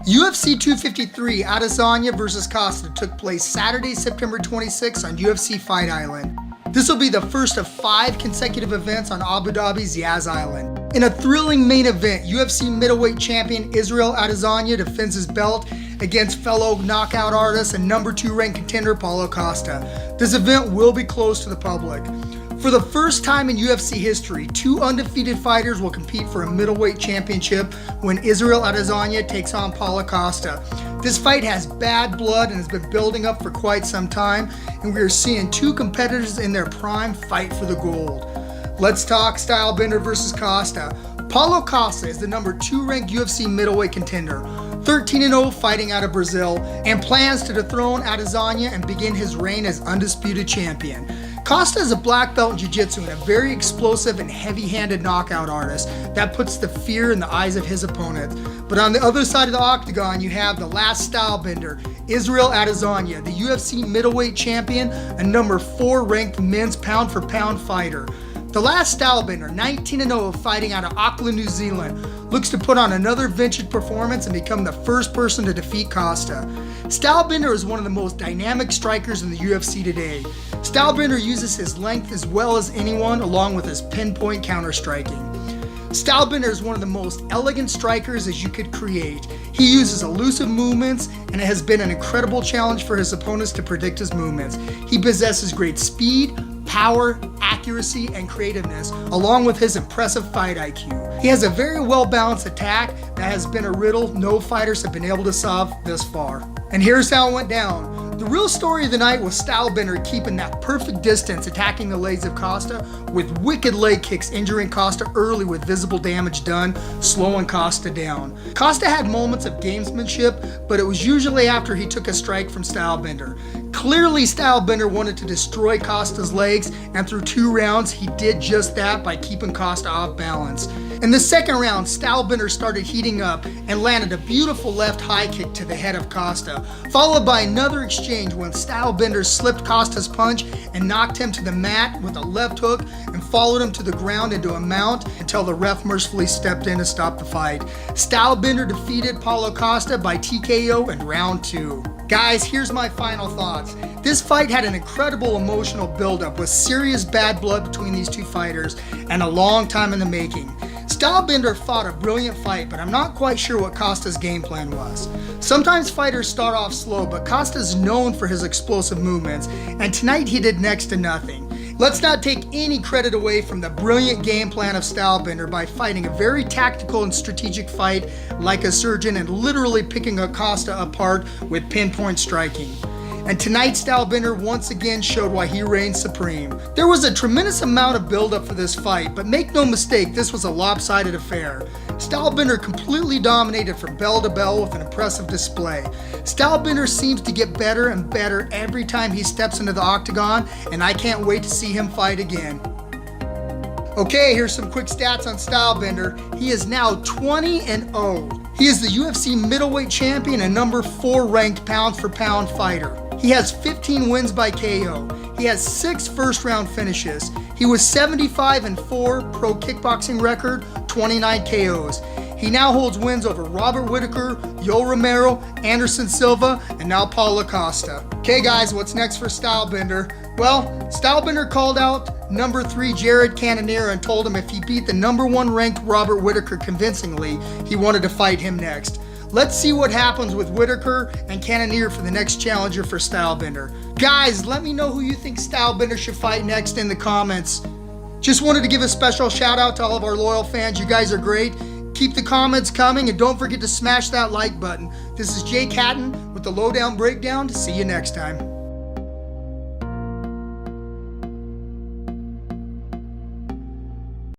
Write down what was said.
UFC 253 Adesanya vs. Costa took place Saturday, September 26 on UFC Fight Island. This will be the first of 5 consecutive events on Abu Dhabi's Yas Island. In a thrilling main event, UFC middleweight champion Israel Adesanya defends his belt against fellow knockout artist and number 2 ranked contender Paulo Costa. This event will be closed to the public. For the first time in UFC history, 2 undefeated fighters will compete for a middleweight championship when Israel Adesanya takes on Paulo Costa. This fight has bad blood and has been building up for quite some time, and we are seeing 2 competitors in their prime fight for the gold. Let's talk Stylebender versus Costa. Paulo Costa is the number 2 ranked UFC middleweight contender, 13-0 fighting out of Brazil, and plans to dethrone Adesanya and begin his reign as undisputed champion. Costa is a black belt in jiu-jitsu and a very explosive and heavy-handed knockout artist that puts the fear in the eyes of his opponents. But on the other side of the octagon, you have the last stylebender, Israel Adesanya, the UFC middleweight champion and number 4 ranked men's pound-for-pound fighter. The last stylebender, 19-0 fighting out of Auckland, New Zealand, looks to put on another vintage performance and become the first person to defeat Costa. Stylebender is one of the most dynamic strikers in the UFC today. Stylebender uses his length as well as anyone, along with his pinpoint counter-striking. Stylebender is one of the most elegant strikers as you could create. He uses elusive movements, and it has been an incredible challenge for his opponents to predict his movements. He possesses great speed, power, accuracy, and creativeness, along with his impressive fight IQ. He has a very well-balanced attack that has been a riddle no fighters have been able to solve thus far. And here's how it went down. The real story of the night was Stylebender keeping that perfect distance, attacking the legs of Costa with wicked leg kicks, injuring Costa early with visible damage done, slowing Costa down. Costa had moments of gamesmanship, but it was usually after he took a strike from Stylebender. Clearly, Stylebender wanted to destroy Costa's legs, and through 2 rounds, he did just that by keeping Costa off balance. In the second round, Stylebender started heating up and landed a beautiful left high kick to the head of Costa, followed by another exchange when Stylebender slipped Costa's punch and knocked him to the mat with a left hook and followed him to the ground into a mount until the ref mercifully stepped in to stop the fight. Stylebender defeated Paulo Costa by TKO in round 2. Guys, here's my final thoughts. This fight had an incredible emotional buildup with serious bad blood between these 2 fighters and a long time in the making. Stylebender fought a brilliant fight, but I'm not quite sure what Costa's game plan was. Sometimes fighters start off slow, but Costa's known for his explosive movements, and tonight he did next to nothing. Let's not take any credit away from the brilliant game plan of Stylebender by fighting a very tactical and strategic fight like a surgeon and literally picking Costa apart with pinpoint striking. And tonight, Stylebender once again showed why he reigns supreme. There was a tremendous amount of buildup for this fight, but make no mistake, this was a lopsided affair. Stylebender completely dominated from bell to bell with an impressive display. Stylebender seems to get better and better every time he steps into the octagon, and I can't wait to see him fight again. Okay, here's some quick stats on Stylebender. He is now 20-0. He is the UFC middleweight champion and number 4 ranked pound-for-pound fighter. He has 15 wins by KO. He has 6 first-round finishes. He was 75-4 pro kickboxing record, 29 KOs. He now holds wins over Robert Whittaker, Yoel Romero, Anderson Silva, and now Paulo Costa. Okay guys, what's next for Stylebender? Well, Stylebender called out number 3 Jared Cannonier and told him if he beat the number 1 ranked Robert Whittaker convincingly, he wanted to fight him next. Let's see what happens with Whittaker and Cannonier for the next challenger for Stylebender. Guys, let me know who you think Stylebender should fight next in the comments. Just wanted to give a special shout out to all of our loyal fans. You guys are great. Keep the comments coming and don't forget to smash that like button. This is Jake Hatton with the Lowdown Breakdown. See you next time.